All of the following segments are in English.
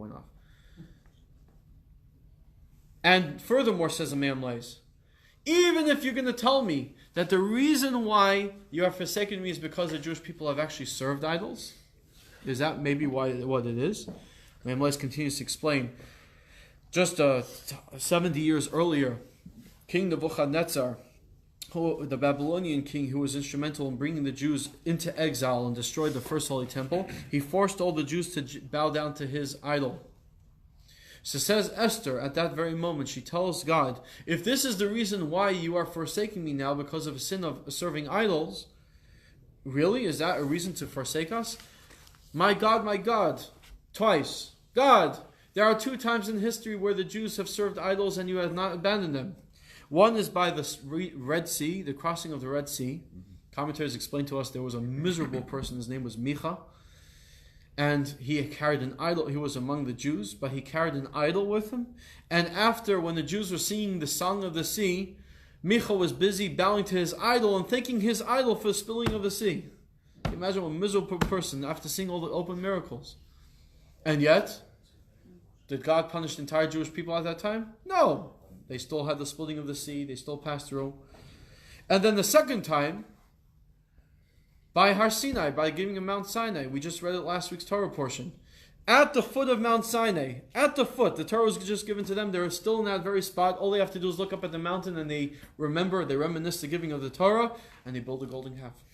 went off. And furthermore, says the Imam Leis, even if you're going to tell me that the reason why you have forsaken me is because the Jewish people have actually served idols, is that maybe what it is? Imam Leis continues to explain. Just 70 years earlier, King Nebuchadnezzar, the Babylonian king who was instrumental in bringing the Jews into exile and destroyed the first Holy Temple, he forced all the Jews to bow down to his idol. So says Esther, at that very moment, she tells God, if this is the reason why you are forsaking me now because of a sin of serving idols, really? Is that a reason to forsake us? My God, twice. God, there are 2 times in history where the Jews have served idols and you have not abandoned them. One is by the Red Sea, the crossing of the Red Sea. Commentators explain to us there was a miserable person, his name was Micha. And he carried an idol. He was among the Jews, but he carried an idol with him. And after, when the Jews were singing the Song of the Sea, Micha was busy bowing to his idol and thanking his idol for the spilling of the sea. Can you imagine a miserable person after seeing all the open miracles. And yet, did God punish the entire Jewish people at that time? No. They still had the splitting of the sea. They still passed through. And then the second time, by Har Sinai, by giving him Mount Sinai. We just read it last week's Torah portion. At the foot of Mount Sinai, at the foot, the Torah was just given to them. They're still in that very spot. All they have to do is look up at the mountain and they reminisce the giving of the Torah, and they build a golden calf.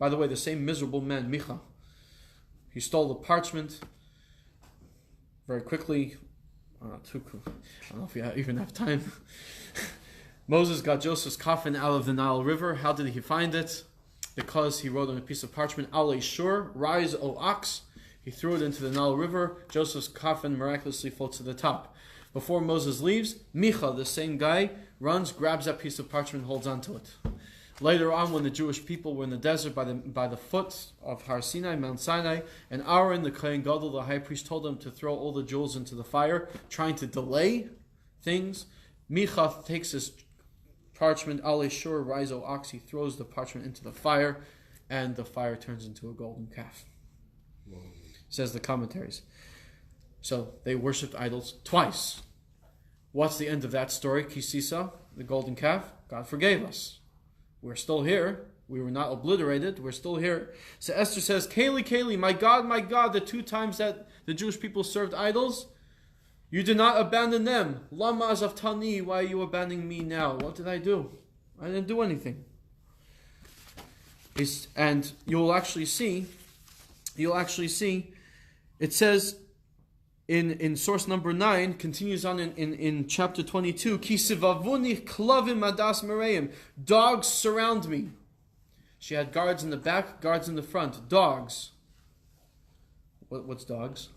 By the way, the same miserable man, Micha, he stole the parchment very quickly. I don't know if we even have time. Moses got Joseph's coffin out of the Nile River. How did he find it? Because he wrote on a piece of parchment, Ale Shur, rise, O ox. He threw it into the Nile River. Joseph's coffin miraculously floats to the top. Before Moses leaves, Micha, the same guy, runs, grabs that piece of parchment, holds onto it. Later on, when the Jewish people were in the desert by the foot of Har Sinai, Mount Sinai, and Aaron, the Kohen Gadol, the high priest, told them to throw all the jewels into the fire, trying to delay things, Micha takes his parchment, Ale Shur, rise, O ox. He throws the parchment into the fire, and the fire turns into a golden calf. Says the commentaries. So they worshipped idols twice. What's the end of that story? Kisisa, the golden calf. God forgave us. We're still here. We were not obliterated. We're still here. So Esther says, Kaylee, Kaylee, my God, the 2 times that the Jewish people served idols, you did not abandon them. Lama azaftani, why are you abandoning me now? What did I do? I didn't do anything. And you'll actually see, it says in source number 9, continues on in chapter 22, Ki sivavuni klavim adas mereim. Dogs surround me. She had guards in the back, guards in the front. Dogs. What's dogs?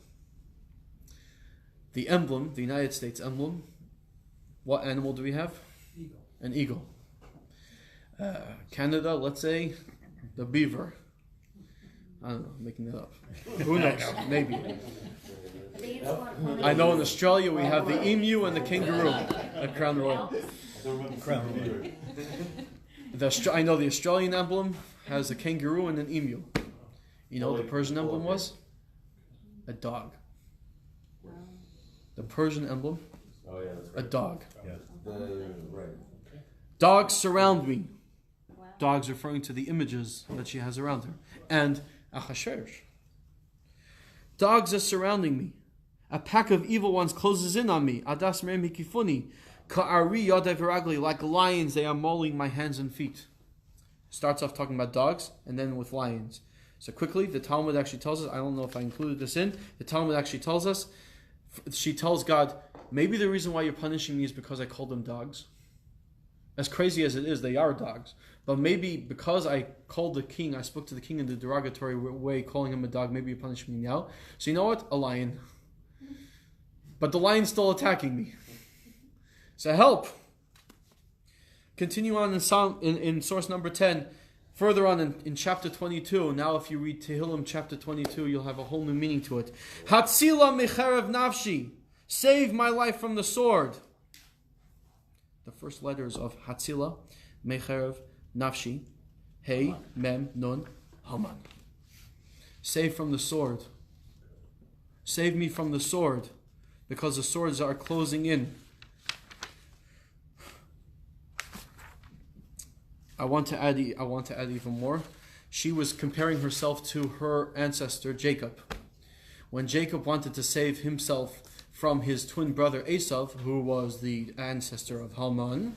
The emblem, the United States emblem. What animal do we have? Eagle. An eagle. Canada, let's say, the beaver. I don't know, I'm making that up. Who knows? Maybe. I know in Australia we have the emu and the kangaroo at Crown Royal. I know the Australian emblem has a kangaroo and an emu. You know what the Persian emblem was? A dog. The Persian emblem? Oh, yeah, that's right. A dog. Yeah. Right. Dogs surround me. Dogs referring to the images that she has around her. And Achashverosh. Dogs are surrounding me. A pack of evil ones closes in on me. Adas merim hikifuni. Ka'ari yadav viragli. Like lions, they are mauling my hands and feet. Starts off talking about dogs, and then with lions. So quickly, the Talmud actually tells us, I don't know if I included this in, the Talmud actually tells us, she tells God, maybe the reason why you're punishing me is because I called them dogs. As crazy as it is, they are dogs. But maybe because I called the king, I spoke to the king in the derogatory way, calling him a dog, maybe you're punishing me now. So you know what? A lion. But the lion's still attacking me. So help. Continue on in source number 10. Further on in chapter 22, now if you read Tehillim chapter 22, you'll have a whole new meaning to it. Hatzila mecherev nafshi. Save my life from the sword. The first letters of Hatzila, mecherev, nafshi, hey, mem, nun, haman. Save from the sword. Save me from the sword, because the swords are closing in. I want to add even more. She was comparing herself to her ancestor Jacob. When Jacob wanted to save himself from his twin brother Esav, who was the ancestor of Haman,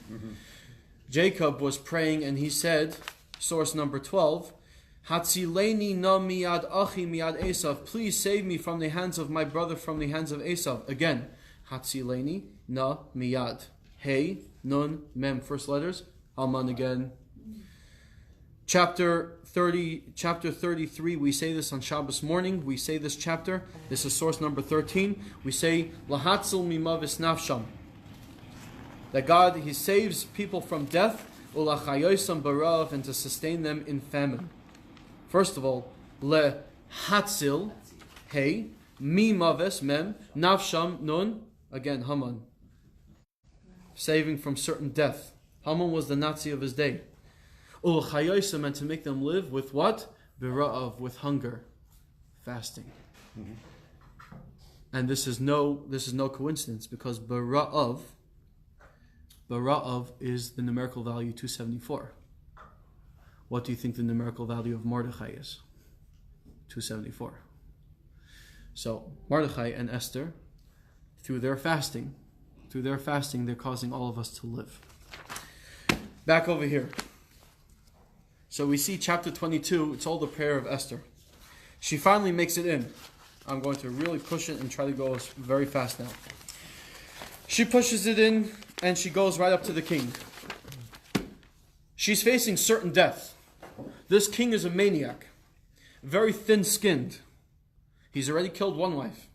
Jacob was praying and he said, source number 12, Hatzileni na miyad achi miyad Esav, please save me from the hands of my brother, from the hands of Esav. Again, Hatzileni na miyad. Hey, nun, mem, first letters. Haman again. Chapter 33, we say this on Shabbos morning. We say this chapter. This is source number 13. We say, Lahatzil mimavis nafsham. That God, He saves people from death, ulachayosam barav, and to sustain them in famine. First of all, lehatzil, hey, mimavis, mem, nafsham, nun, again, Haman. Saving from certain death. Haman was the Nazi of his day. Ulachayosam, and to make them live with what? Barav, with hunger, fasting. And this is no coincidence, because Bara'av is the numerical value 274. What do you think the numerical value of Mordechai is? 274. So Mordechai and Esther, through their fasting, they're causing all of us to live. Back over here. So we see chapter 22, it's all the prayer of Esther. She finally makes it in. I'm going to really push it and try to go very fast now. She pushes it in and she goes right up to the king. She's facing certain death. This king is a maniac, very thin-skinned. He's already killed one wife.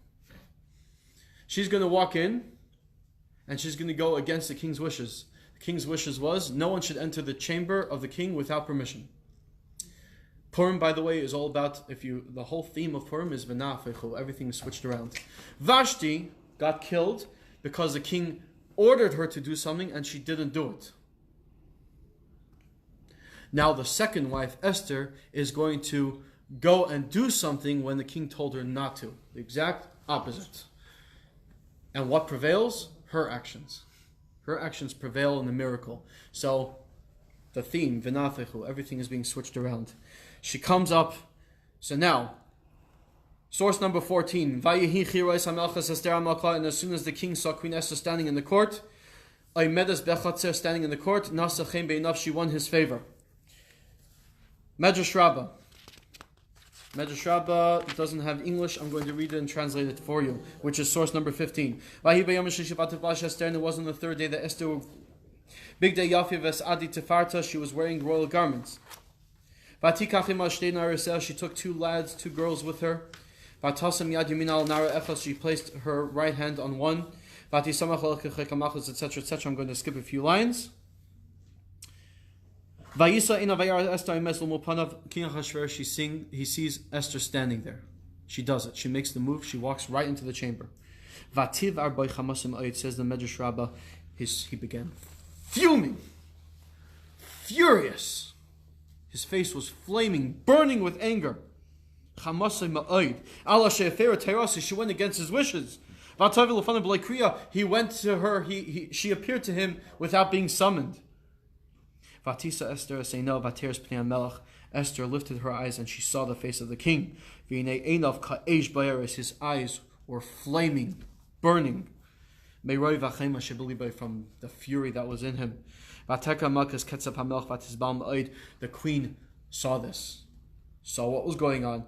She's going to walk in and she's going to go against the king's wishes. The king's wishes was no one should enter the chamber of the king without permission. Purim, by the way, is all about, the whole theme of Purim is v'nafechu, everything is switched around. Vashti got killed because the king ordered her to do something and she didn't do it. Now the second wife, Esther, is going to go and do something when the king told her not to. The exact opposite. And what prevails? Her actions. Her actions prevail in the miracle. So, the theme, v'nafechu, everything is being switched around. She comes up. So now, source number 14. And as soon as the king saw Queen Esther standing in the court, standing in the court, she won his favor. Medrash Rabbah. Medrash Rabbah doesn't have English. I'm going to read it and translate it for you, which is source number 15. And it was on the third day that Esther, big day Yafi ves Adi Tefarta, she was wearing royal garments. She took two girls with her. She placed her right hand on one. Etc. etc. I'm going to skip a few lines. King Ahasuerus, he sees Esther standing there. She does it. She makes the move. She walks right into the chamber. It says the Medrash Rabbah, he began fuming, furious. His face was flaming, burning with anger. She went against his wishes. He went to her. She appeared to him without being summoned. Esther lifted her eyes and she saw the face of the king. His eyes were flaming, burning, from the fury that was in him. The queen saw this, saw what was going on,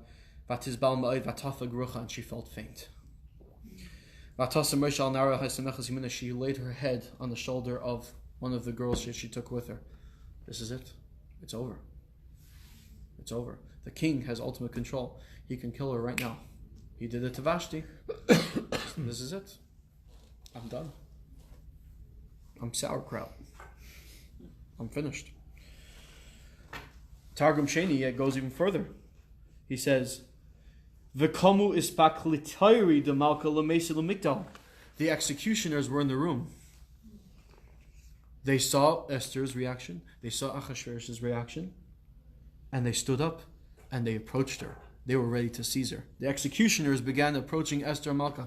and she felt faint. She laid her head on the shoulder of one of the girls she took with her. This is it. It's over. It's over. The king has ultimate control. He can kill her right now. He did it to Vashti. This is it. I'm done. I'm sauerkraut. I'm finished. Targum Sheni goes even further. He says, "V'komu ispak litayri de malka lemesi lemigdal." The executioners were in the room. They saw Esther's reaction. They saw Ahasuerus' reaction. And they stood up and they approached her. they were ready to seize her. The executioners began approaching Esther and Malka.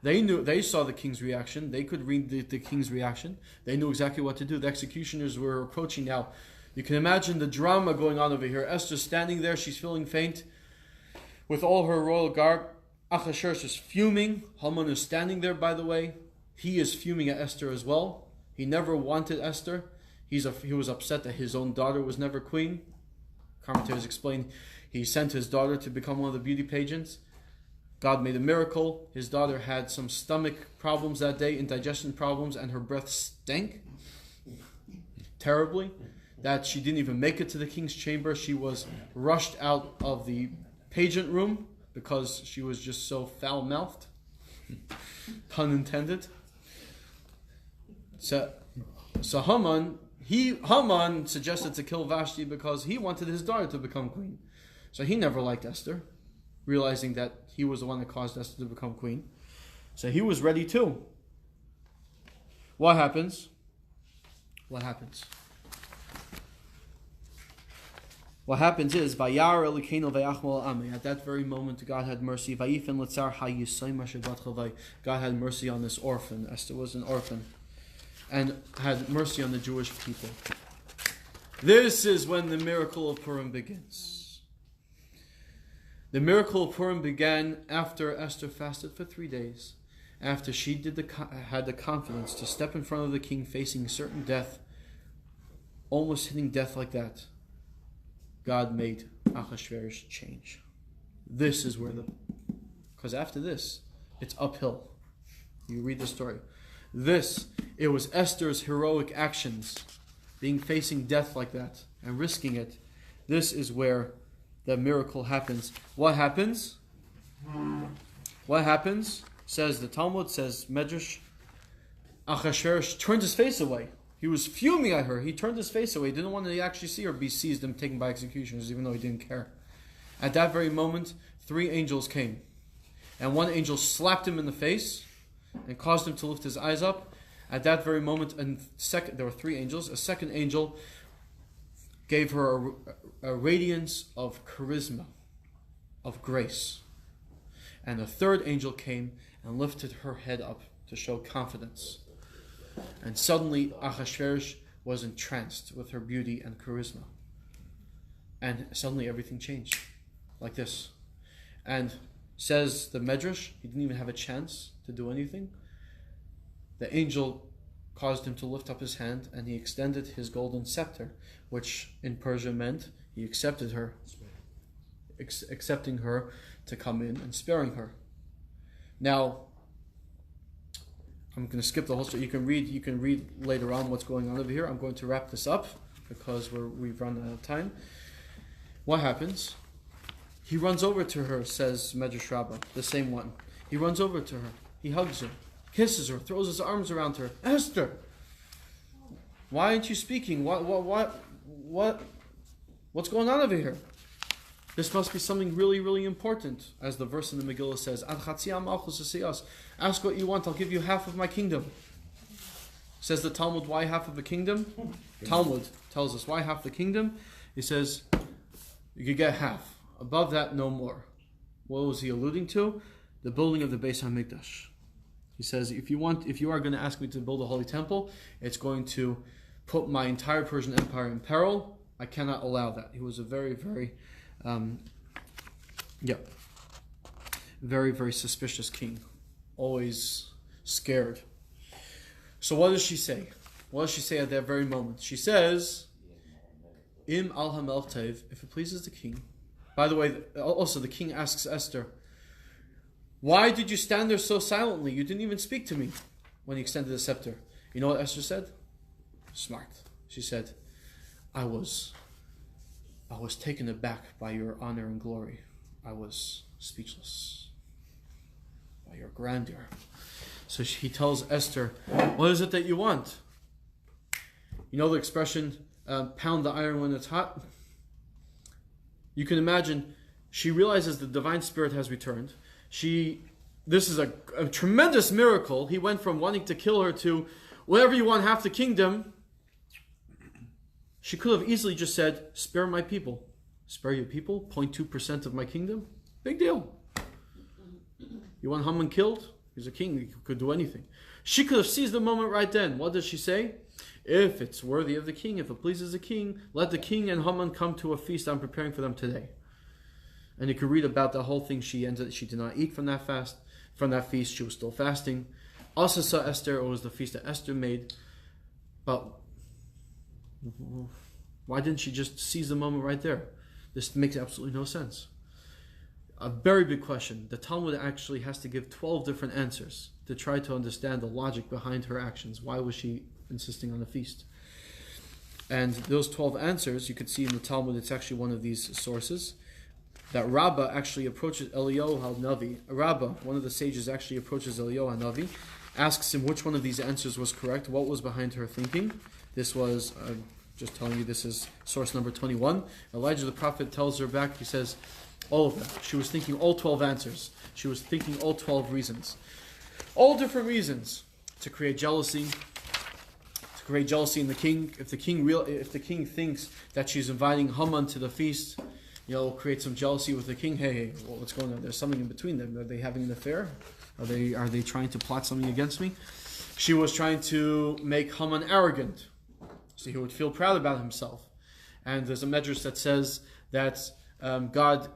They saw the king's reaction. They could read the king's reaction. They knew exactly what to do. The executioners were approaching now. You can imagine the drama going on over here. Esther's standing there. She's feeling faint with all her royal garb. Achashverosh is fuming. Haman is standing there, by the way. He is fuming at Esther as well. He never wanted Esther. He was upset that his own daughter was never queen. Commentators explain he sent his daughter to become one of the beauty pageants. God made a miracle. His daughter had some stomach problems that day, indigestion problems, and her breath stank terribly, that she didn't even make it to the king's chamber. She was rushed out of the pageant room because she was just so foul-mouthed. Pun intended. So Haman suggested to kill Vashti because he wanted his daughter to become queen. So he never liked Esther, realizing that he was the one that caused Esther to become queen. So he was ready too. What happens? What happens? What happens is, Vayar Elokeinu vayachmol amei. At that very moment, God had mercy. Vayifen letzar hayisayim asher bat chavai. God had mercy on this orphan. Esther was an orphan, and had mercy on the Jewish people. This is when the miracle of Purim begins. The miracle of Purim began after Esther fasted for 3 days, after she had the confidence to step in front of the king facing certain death, almost hitting death like that. God made Achashverosh change. This is where because after this, it's uphill. You read the story. It was Esther's heroic actions, facing death like that, and risking it. This is where the miracle happens. What happens? What happens? Says the Talmud, says Medrash, Achashverosh turned his face away. He was fuming at her. He turned his face away. He didn't want to actually see her be seized and taken by executioners, even though he didn't care. At that very moment, 3 angels came. And one angel slapped him in the face and caused him to lift his eyes up. At that very moment, there were 3 angels. A second angel gave her a radiance of charisma, of grace. And a third angel came and lifted her head up to show confidence. And suddenly Achashverosh was entranced with her beauty and charisma. And suddenly everything changed. Like this. And says the Medrash, he didn't even have a chance to do anything. The angel caused him to lift up his hand, and he extended his golden scepter, which in Persia meant he accepted her, accepting her to come in and sparing her. Now, I'm going to skip the whole story. You can read later on what's going on over here. I'm going to wrap this up because we've run out of time. What happens? He runs over to her, says Medrash Rabbah, the same one. He runs over to her. He hugs her, kisses her, throws his arms around her. Esther, why aren't you speaking? What's going on over here? This must be something really, really important, as the verse in the Megillah says. Ask what you want, I'll give you half of my kingdom. Says the Talmud, why half of the kingdom? Talmud tells us why half the kingdom. He says you could get half. Above that, no more. What was he alluding to? The building of the Beis HaMikdash. He says, if you are going to ask me to build a holy temple, it's going to put my entire Persian Empire in peril. I cannot allow that. He was a very, very, very, very suspicious king. Always scared. So what does she say? What does she say at that very moment? She says, Im al hamelch tev, if it pleases the king. By the way, also the king asks Esther, why did you stand there so silently? You didn't even speak to me when he extended the scepter. You know what Esther said? Smart. She said, I was taken aback by your honor and glory. I was speechless by your grandeur. So he tells Esther, what is it that you want? You know the expression, pound the iron when it's hot? You can imagine, she realizes the divine spirit has returned. This is a tremendous miracle. He went from wanting to kill her to, whatever you want, half the kingdom. She could have easily just said, spare my people. Spare your people? 0.2% of my kingdom? Big deal. You want Haman killed? He's a king. He could do anything. She could have seized the moment right then. What does she say? If it's worthy of the king, if it pleases the king, let the king and Haman come to a feast I'm preparing for them today. And you can read about the whole thing. She did not eat from that feast. She was still fasting. Also saw Esther. It was the feast that Esther made. But why didn't she just seize the moment right there? This makes absolutely no sense. A very big question. The Talmud actually has to give 12 different answers to try to understand the logic behind her actions. Why was she insisting on the feast? And those 12 answers, you could see in the Talmud, it's actually one of these sources, that Rabbah actually approaches Eliyahu HaNavi. Rabbah, one of the sages, actually approaches Eliyahu HaNavi, asks him which one of these answers was correct, what was behind her thinking. This was, just telling you, this is source number 21. Elijah the prophet tells her back, he says, all of them. She was thinking all 12 answers. She was thinking all 12 reasons. All different reasons to create jealousy. To create jealousy in the king. If the king thinks that she's inviting Haman to the feast, create some jealousy with the king. Hey, what's going on? There's something in between them. Are they having an affair? Are they trying to plot something against me? She was trying to make Haman arrogant, so he would feel proud about himself. And there's a medrash that says that God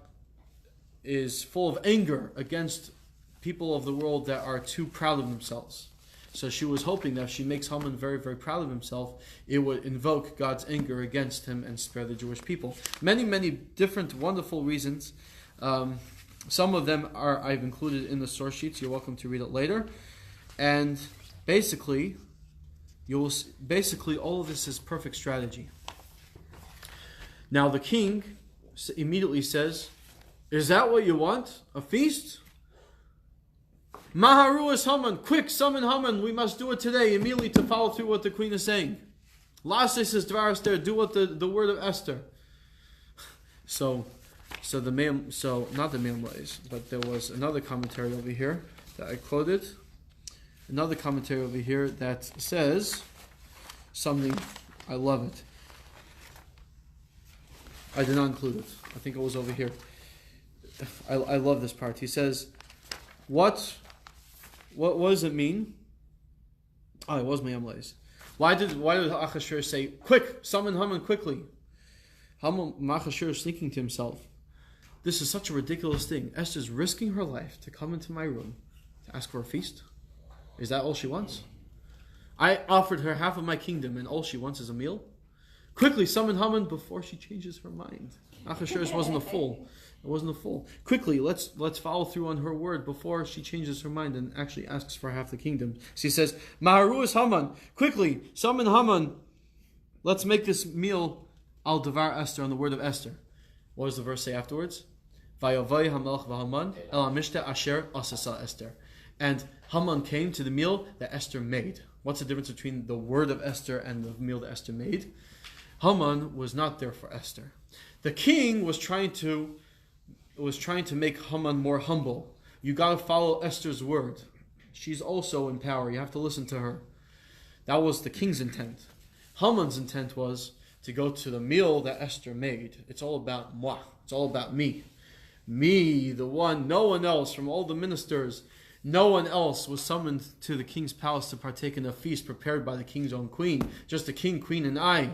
is full of anger against people of the world that are too proud of themselves. So she was hoping that if she makes Haman very, very proud of himself, it would invoke God's anger against him and spare the Jewish people. Many, many different wonderful reasons. Some of them I've included in the source sheets. You're welcome to read it later. And basically, all of this is perfect strategy. Now the king immediately says, is that what you want? A feast? Maharu is Haman. Quick, summon Haman. We must do it today, immediately, to follow through what the queen is saying. Lasis is Dvar Esther. Do what the word of Esther. So not the Meimlays, but there was another commentary over here that I quoted. Another commentary over here that says something. I love it. I did not include it. I think it was over here. I love this part. He says, what does it mean? Oh, it was Meimlays. Why did Achashverosh say, quick, summon Haman quickly? Achashverosh is thinking to himself, this is such a ridiculous thing. Esther's risking her life to come into my room to ask for a feast. Is that all she wants? I offered her half of my kingdom and all she wants is a meal? Quickly summon Haman before she changes her mind. Achashverosh wasn't a fool. It wasn't a fool. Quickly, let's follow through on her word before she changes her mind and actually asks for half the kingdom. She says, Maharu is Haman. Quickly, summon Haman. Let's make this meal al Devar Esther, on the word of Esther. What does the verse say afterwards? Vayavai hamelch v'Haman el hamishte asher asasa Esther. And Haman came to the meal that Esther made. What's the difference between the word of Esther and the meal that Esther made? Haman was not there for Esther. The king was trying to make Haman more humble. You got to follow Esther's word. She's also in power. You have to listen to her. That was the king's intent. Haman's intent was to go to the meal that Esther made. It's all about moi. It's all about me. Me, the one, no one else from all the ministers. No one else was summoned to the king's palace to partake in a feast prepared by the king's own queen. Just the king, queen, and I.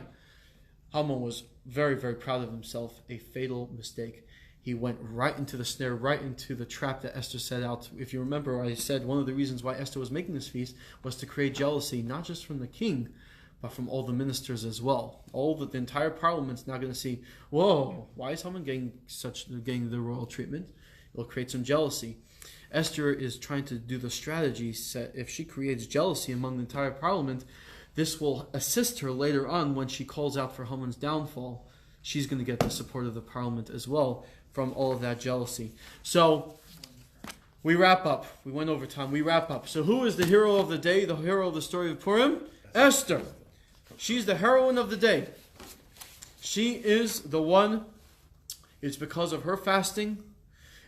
Haman was very, very proud of himself. A fatal mistake. He went right into the snare, right into the trap that Esther set out. If you remember, I said one of the reasons why Esther was making this feast was to create jealousy, not just from the king, but from all the ministers as well. The entire parliament's now going to see, whoa, why is Haman getting the royal treatment? It'll create some jealousy. Esther is trying to do the strategy set. If she creates jealousy among the entire parliament, this will assist her later on when she calls out for Haman's downfall. She's going to get the support of the parliament as well from all of that jealousy. So, we wrap up. We went over time. We wrap up. So who is the hero of the day, the hero of the story of Purim? Esther. She's the heroine of the day. She is the one. It's because of her fasting.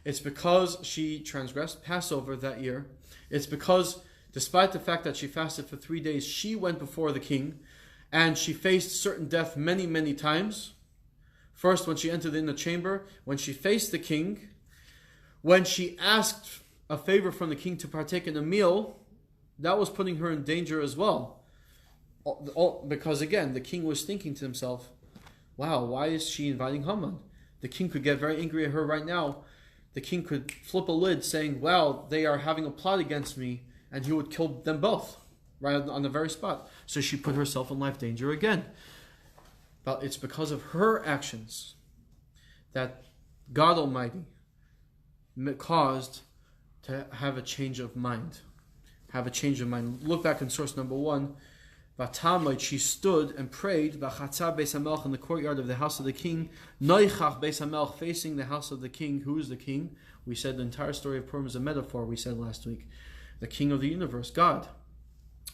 It's because she transgressed Passover that year. It's because, despite the fact that she fasted for 3 days, she went before the king and she faced certain death many, many times. First, when she entered in the chamber, when she faced the king, When she asked a favor from the king to partake in a meal, that was putting her in danger as well. Because again, the king was thinking to himself, wow, why is she inviting Haman? The king could get very angry at her right now. The king could flip a lid saying, well, they are having a plot against me, and he would kill them both right on the very spot. So she put herself in life danger again. But it's because of her actions that God Almighty caused to have a change of mind. Look back in source number 1. Vatamid, she stood and prayed B'chatza Beis HaMelech, in the courtyard of the house of the king, Noichach Beis HaMelech, facing the house of the king. Who is the king? We said the entire story of Purim is a metaphor, we said last week. The king of the universe, God.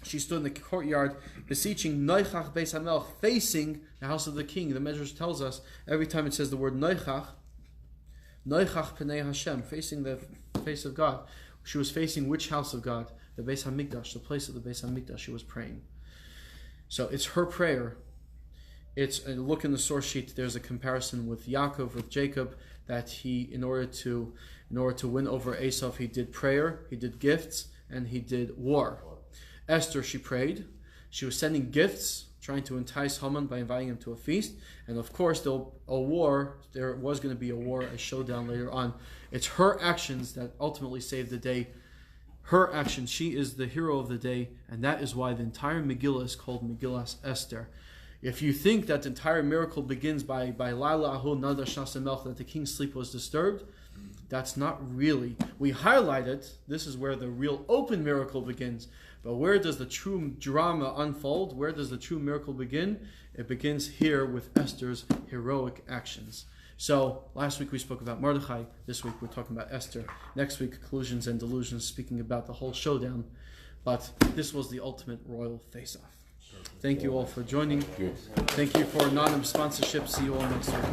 She stood in the courtyard beseeching Noichach Beis HaMelech, facing the house of the king. The Medrash tells us every time it says the word Noichach Pnei Hashem, facing the face of God. She was facing which house of God? The Beis HaMikdash, the place of the Beis HaMikdash. She was praying. So it's her prayer. Look in the source sheet. There's a comparison with Yaakov, with Jacob, that he, in order to win over Esau, he did prayer, he did gifts, and he did war. Esther, she prayed. She was sending gifts, trying to entice Haman by inviting him to a feast. And of course, there was going to be a war, a showdown later on. It's her actions that ultimately saved the day. Her actions, she is the hero of the day, and that is why the entire Megillah is called Megillah Esther. If you think that the entire miracle begins by Laila Ahu Nada Shnas Melch, that the king's sleep was disturbed, that's not really. We highlight it. This is where the real open miracle begins. But where does the true drama unfold? Where does the true miracle begin? It begins here with Esther's heroic actions. So, last week we spoke about Mordechai. This week we're talking about Esther. Next week, Collusions and Delusions, speaking about the whole showdown. But this was the ultimate royal face-off. Thank you all for joining. Thank you for anonymous sponsorship. See you all next week.